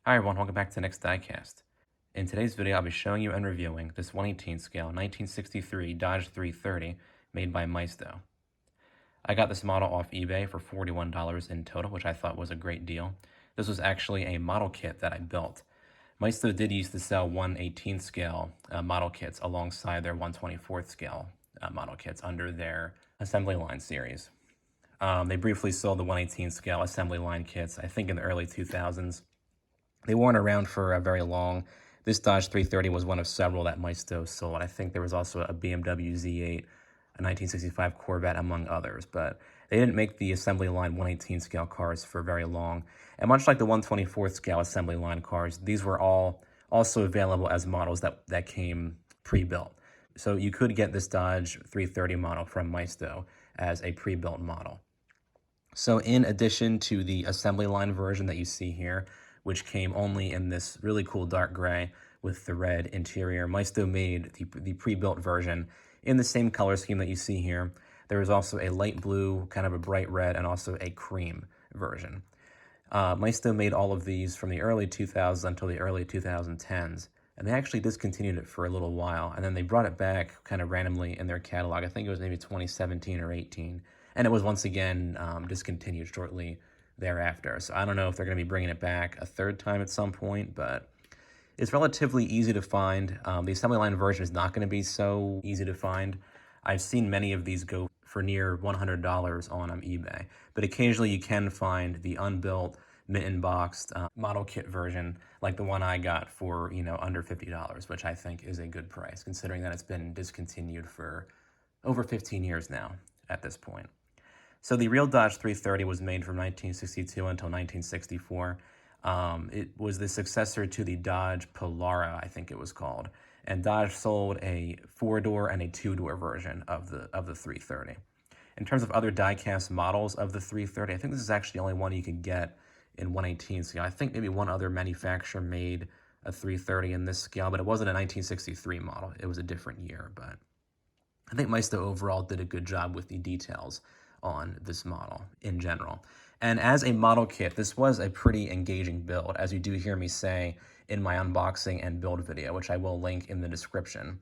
Hi everyone, welcome back to the next diecast. In today's video, I'll be showing you and reviewing this 1/18 scale 1963 Dodge 330 made by Maisto. I got this model off eBay for $41 in total, which I thought was a great deal. This was actually a model kit that I built. Maisto did used to sell 1/18 scale model kits alongside their 1/24 scale model kits under their assembly line series. They briefly sold the 1/18 scale assembly line kits, I think in the early 2000s. They weren't around for very long. This Dodge 330 was one of several that Maisto sold. I think there was also a BMW Z8, a 1965 Corvette, among others. But they didn't make the assembly line 1/18 scale cars for very long. And much like the 1/24 scale assembly line cars, these were all also available as models that came pre-built. So you could get this Dodge 330 model from Maisto as a pre-built model. So in addition to the assembly line version that you see here, which came only in this really cool dark gray with the red interior, Maisto made the pre-built version in the same color scheme that you see here. There is also a light blue, kind of a bright red, and also a cream version. Maisto made all of these from the early 2000s until the early 2010s, and they actually discontinued it for a little while, and then they brought it back kind of randomly in their catalog. I think it was maybe 2017 or 18, and it was once again discontinued shortly thereafter. So I don't know if they're going to be bringing it back a third time at some point, but it's relatively easy to find. The assembly line version is not going to be so easy to find. I've seen many of these go for near $100 on eBay, but occasionally you can find the unbuilt, mitten boxed model kit version, like the one I got for under $50, which I think is a good price, considering that it's been discontinued for over 15 years now at this point. So the real Dodge 330 was made from 1962 until 1964. It was the successor to the Dodge Polara, I think it was called. And Dodge sold a 4-door and a 2-door version of the 330. In terms of other die-cast models of the 330, I think this is actually the only one you could get in 1/18 scale. I think maybe one other manufacturer made a 330 in this scale, but it wasn't a 1963 model. It was a different year, but I think Maisto overall did a good job with the details on this model in general. And as a model kit, this was a pretty engaging build, as you do hear me say in my unboxing and build video, which I will link in the description.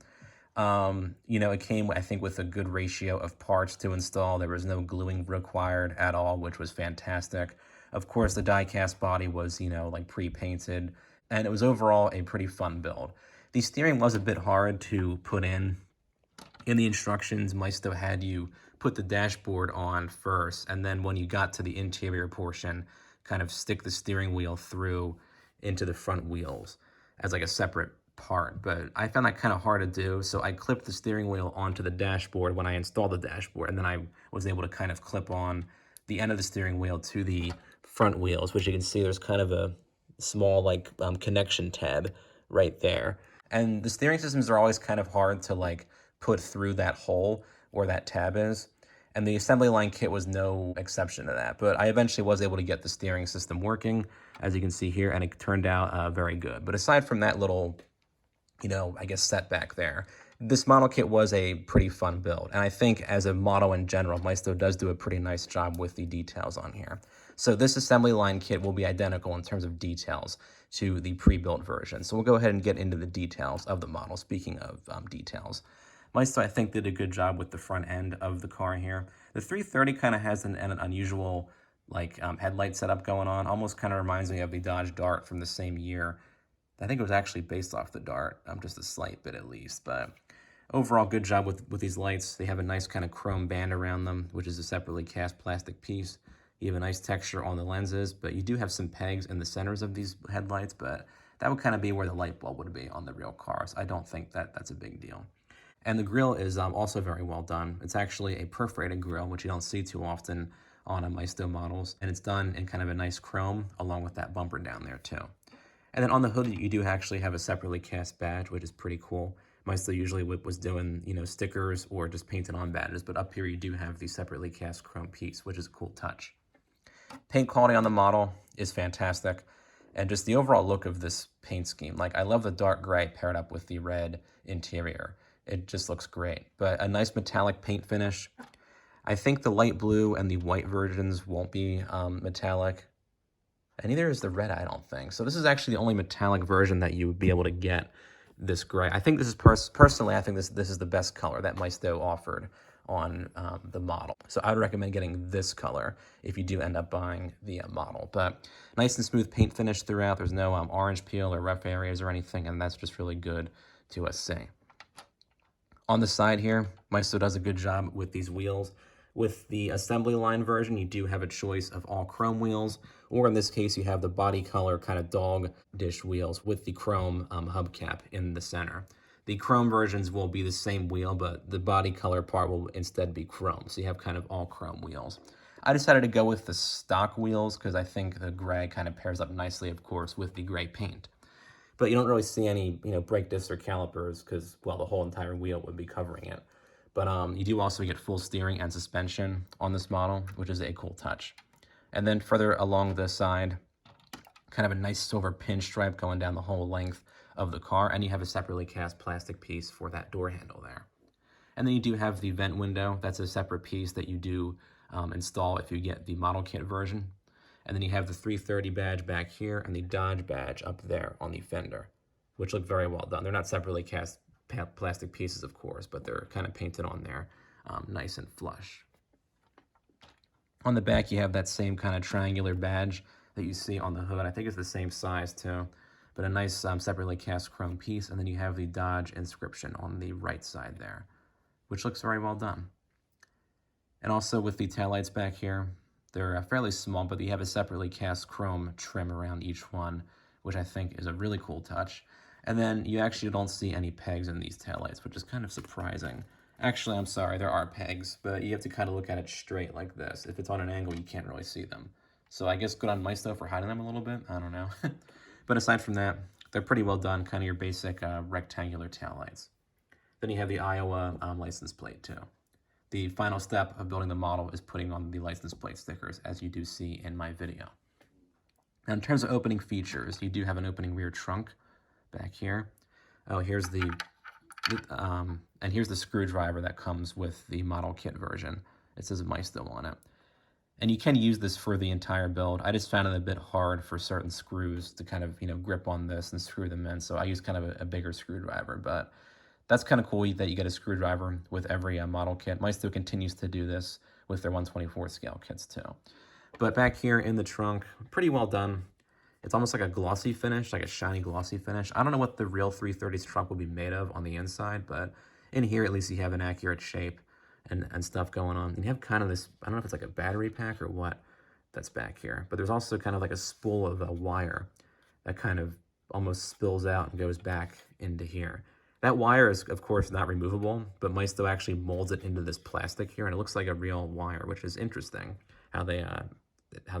It came, I think, with a good ratio of parts to install. There was no gluing required at all, which was fantastic. Of course, the die-cast body was, like pre-painted, and it was overall a pretty fun build. The steering was a bit hard to put in. In the instructions, Maisto had you put the dashboard on first, and then when you got to the interior portion, kind of stick the steering wheel through into the front wheels as like a separate part. But I found that kind of hard to do, so I clipped the steering wheel onto the dashboard when I installed the dashboard, and then I was able to kind of clip on the end of the steering wheel to the front wheels, which you can see there's kind of a small connection tab right there. And the steering systems are always kind of hard to put through that hole where that tab is. And the assembly line kit was no exception to that. But I eventually was able to get the steering system working, as you can see here, and it turned out very good. But aside from that little, I guess setback there, this model kit was a pretty fun build. And I think as a model in general, Maisto does do a pretty nice job with the details on here. So this assembly line kit will be identical in terms of details to the pre-built version. So we'll go ahead and get into the details of the model. Speaking of details, Maisto, I think, did a good job with the front end of the car here. The 330 kind of has an unusual headlight setup going on. Almost kind of reminds me of the Dodge Dart from the same year. I think it was actually based off the Dart, just a slight bit at least. But overall, good job with these lights. They have a nice kind of chrome band around them, which is a separately cast plastic piece. You have a nice texture on the lenses, but you do have some pegs in the centers of these headlights, but that would kind of be where the light bulb would be on the real cars. I don't think that's a big deal. And the grille is also very well done. It's actually a perforated grille, which you don't see too often on Maisto models. And it's done in kind of a nice chrome, along with that bumper down there too. And then on the hood, you do actually have a separately cast badge, which is pretty cool. Maisto usually was doing, stickers or just painted on badges, but up here you do have the separately cast chrome piece, which is a cool touch. Paint quality on the model is fantastic. And just the overall look of this paint scheme. I love the dark gray paired up with the red interior. It just looks great. But a nice metallic paint finish. I think the light blue and the white versions won't be metallic. And neither is the red, I don't think. So this is actually the only metallic version that you would be able to get this gray. I think this is personally, I think this is the best color that Maisto offered on the model. So I would recommend getting this color if you do end up buying the model. But nice and smooth paint finish throughout. There's no orange peel or rough areas or anything, and that's just really good to see. On the side here, Maisto does a good job with these wheels. With the assembly line version, you do have a choice of all chrome wheels, or in this case, you have the body color kind of dog dish wheels with the chrome hubcap in the center. The chrome versions will be the same wheel, but the body color part will instead be chrome, so you have kind of all chrome wheels. I decided to go with the stock wheels because I think the gray kind of pairs up nicely, of course, with the gray paint. But you don't really see any, brake discs or calipers because, well, the whole entire wheel would be covering it. But you do also get full steering and suspension on this model, which is a cool touch. And then further along the side, kind of a nice silver pinstripe going down the whole length of the car, and you have a separately cast plastic piece for that door handle there. And then you do have the vent window. That's a separate piece that you do install if you get the model kit version. And then you have the 330 badge back here and the Dodge badge up there on the fender, which look very well done. They're not separately cast plastic pieces, of course, but they're kind of painted on there nice and flush. On the back, you have that same kind of triangular badge that you see on the hood. I think it's the same size too, but a nice separately cast chrome piece. And then you have the Dodge inscription on the right side there, which looks very well done. And also with the taillights back here, they're fairly small, but you have a separately cast chrome trim around each one, which I think is a really cool touch. And then you actually don't see any pegs in these taillights, which is kind of surprising. Actually, I'm sorry, there are pegs, but you have to kind of look at it straight like this. If it's on an angle, you can't really see them. So I guess good on Maisto for hiding them a little bit. I don't know. But aside from that, they're pretty well done, kind of your basic rectangular taillights. Then you have the Iowa license plate too. The final step of building the model is putting on the license plate stickers, as you do see in my video. Now, in terms of opening features, you do have an opening rear trunk back here. Oh, here's and here's the screwdriver that comes with the model kit version. It says Maisto on it. And you can use this for the entire build. I just found it a bit hard for certain screws to kind of, grip on this and screw them in. So I use kind of a bigger screwdriver, but that's kind of cool that you get a screwdriver with every model kit. Maisto continues to do this with their 1/24 scale kits too. But back here in the trunk, pretty well done. It's almost like a glossy finish, like a shiny glossy finish. I don't know what the real 330's trunk will be made of on the inside, but in here at least you have an accurate shape and stuff going on. And you have kind of this, I don't know if it's like a battery pack or what that's back here, but there's also kind of like a spool of a wire that kind of almost spills out and goes back into here. That wire is, of course, not removable, but Maisto actually molds it into this plastic here, and it looks like a real wire, which is interesting how they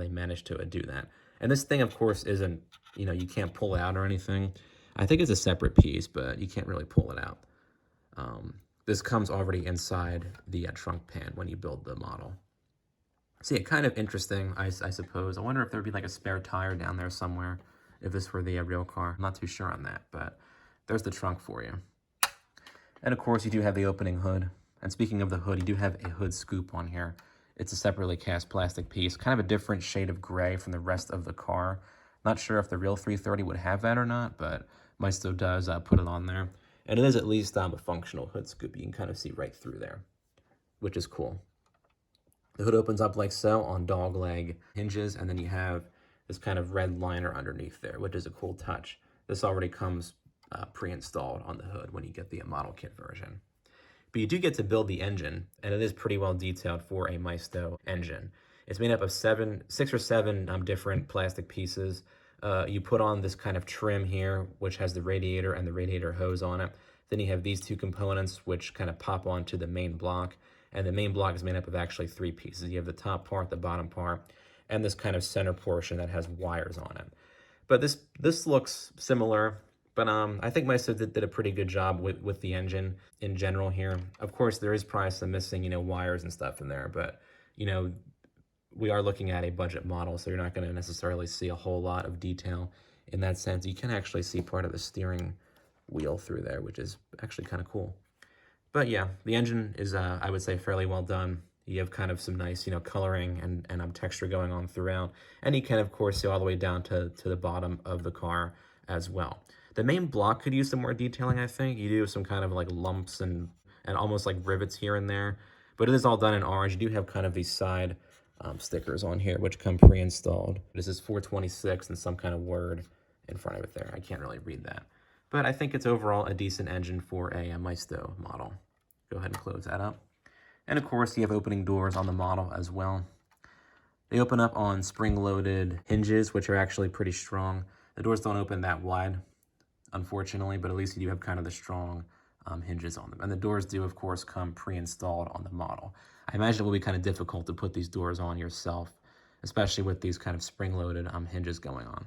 managed to do that. And this thing, of course, isn't, you can't pull it out or anything. I think it's a separate piece, but you can't really pull it out. This comes already inside the trunk pan when you build the model. So yeah, kind of interesting, I suppose. I wonder if there'd be like a spare tire down there somewhere if this were the real car. I'm not too sure on that, but there's the trunk for you. And of course, you do have the opening hood. And speaking of the hood, you do have a hood scoop on here. It's a separately cast plastic piece, kind of a different shade of gray from the rest of the car. Not sure if the real 330 would have that or not, but Maisto does put it on there. And it is at least a functional hood scoop. You can kind of see right through there, which is cool. The hood opens up like so on dog leg hinges, and then you have this kind of red liner underneath there, which is a cool touch. This already comes pre-installed on the hood when you get the model kit version. But you do get to build the engine, and it is pretty well detailed for a Maisto engine. It's made up of 6 or 7 different plastic pieces. You put on this kind of trim here, which has the radiator and the radiator hose on it. Then you have these 2 components, which kind of pop onto the main block. And the main block is made up of actually 3 pieces. You have the top part, the bottom part, and this kind of center portion that has wires on it. But this looks similar. But I think Maisto did a pretty good job with the engine in general here. Of course, there is probably some missing, wires and stuff in there. But, we are looking at a budget model, so you're not going to necessarily see a whole lot of detail in that sense. You can actually see part of the steering wheel through there, which is actually kind of cool. But yeah, the engine is, I would say, fairly well done. You have kind of some nice, coloring and texture going on throughout. And you can, of course, see all the way down to the bottom of the car as well. The main block could use some more detailing, I think. You do have some kind of like lumps and almost like rivets here and there. But it is all done in orange. You do have kind of these side stickers on here, which come pre-installed. This is 426 and some kind of word in front of it there. I can't really read that. But I think it's overall a decent engine for a Maisto model. Go ahead and close that up. And of course, you have opening doors on the model as well. They open up on spring-loaded hinges, which are actually pretty strong. The doors don't open that wide, unfortunately, but at least you do have kind of the strong hinges on them. And the doors do, of course, come pre-installed on the model. I imagine it will be kind of difficult to put these doors on yourself, especially with these kind of spring-loaded hinges going on.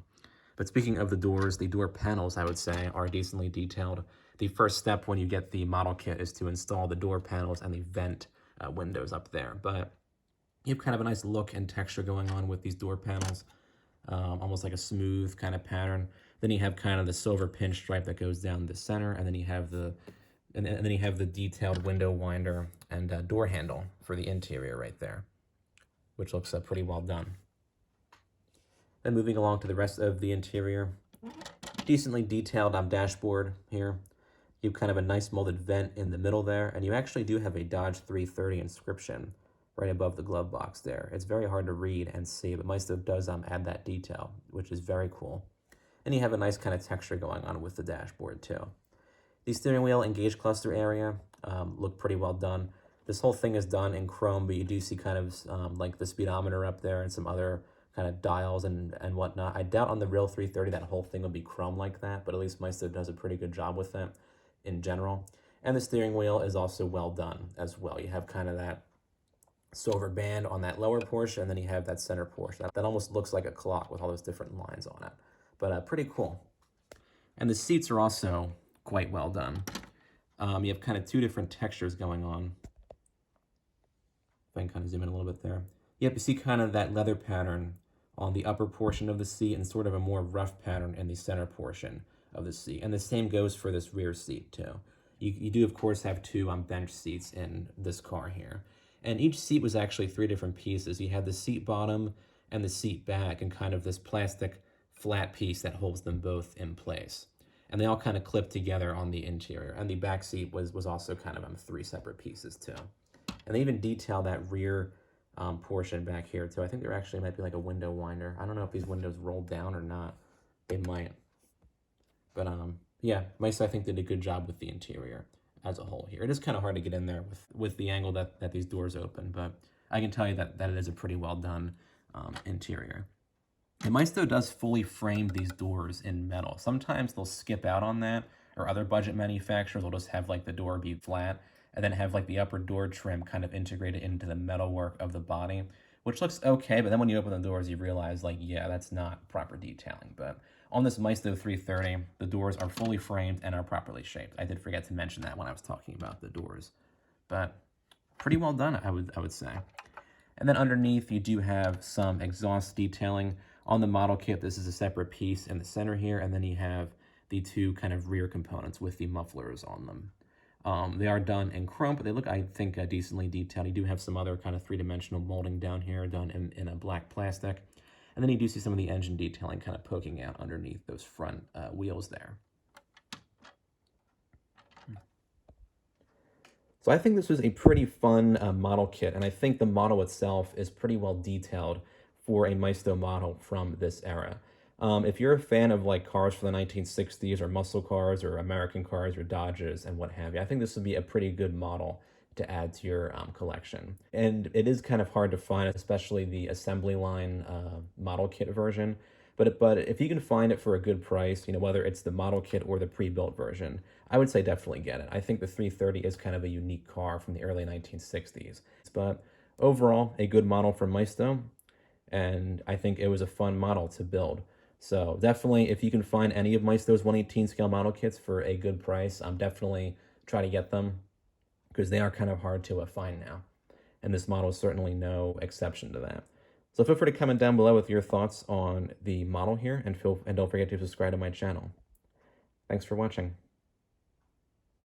But speaking of the doors, the door panels, I would say, are decently detailed. The first step when you get the model kit is to install the door panels and the vent windows up there. But you have kind of a nice look and texture going on with these door panels, almost like a smooth kind of pattern. Then you have kind of the silver pinstripe that goes down the center, and then you have the detailed window winder and door handle for the interior right there, which looks pretty well done. Then moving along to the rest of the interior, decently detailed dashboard here. You have kind of a nice molded vent in the middle there, and you actually do have a Dodge 330 inscription right above the glove box there. It's very hard to read and see, but Maisto does add that detail, which is very cool. And you have a nice kind of texture going on with the dashboard too. The steering wheel and gauge cluster area look pretty well done. This whole thing is done in chrome, but you do see kind of like the speedometer up there and some other kind of dials and whatnot. I doubt on the real 330 that whole thing would be chrome like that, but at least Maisto does a pretty good job with it in general. And the steering wheel is also well done as well. You have kind of that silver band on that lower portion, and then you have that center portion. That almost looks like a clock with all those different lines on it, but pretty cool. And the seats are also quite well done. You have kind of two different textures going on. If I can kind of zoom in a little bit there. Yep, you see kind of that leather pattern on the upper portion of the seat and sort of a more rough pattern in the center portion of the seat. And the same goes for this rear seat too. You do, of course, have two bench seats in this car here. And each seat was actually three different pieces. You had the seat bottom and the seat back and kind of this plastic flat piece that holds them both in place. And they all kind of clip together on the interior. And the back seat was also kind of three separate pieces too. And they even detail that rear portion back here too. I think there actually might be like a window winder. I don't know if these windows roll down or not. They might. But yeah, Maisto I think did a good job with the interior as a whole here. It is kind of hard to get in there with the angle that these doors open, but I can tell you that it is a pretty well done interior. And Maisto does fully frame these doors in metal. Sometimes they'll skip out on that, or other budget manufacturers will just have like the door be flat and then have like the upper door trim kind of integrated into the metalwork of the body, which looks okay, but then when you open the doors, you realize like, yeah, that's not proper detailing. But on this Maisto 330, the doors are fully framed and are properly shaped. I did forget to mention that when I was talking about the doors, but pretty well done, I would say. And then underneath, you do have some exhaust detailing. On the model kit, this is a separate piece in the center here, and then you have the two kind of rear components with the mufflers on them. They are done in chrome, but they look, I think, decently detailed. You do have some other kind of three-dimensional molding down here done in a black plastic. And then you do see some of the engine detailing kind of poking out underneath those front wheels there. So I think this was a pretty fun model kit, and I think the model itself is pretty well detailed for a Maisto model from this era. If you're a fan of like cars from the 1960s or muscle cars or American cars or Dodges and what have you, I think this would be a pretty good model to add to your collection. And it is kind of hard to find, especially the assembly line model kit version. But if you can find it for a good price, whether it's the model kit or the pre-built version, I would say definitely get it. I think the 330 is kind of a unique car from the early 1960s. But overall, a good model from Maisto, and I think it was a fun model to build. So definitely, if you can find any of Maisto's 1/18 scale model kits for a good price, definitely try to get them, because they are kind of hard to find now. And this model is certainly no exception to that. So feel free to comment down below with your thoughts on the model here, and don't forget to subscribe to my channel. Thanks for watching.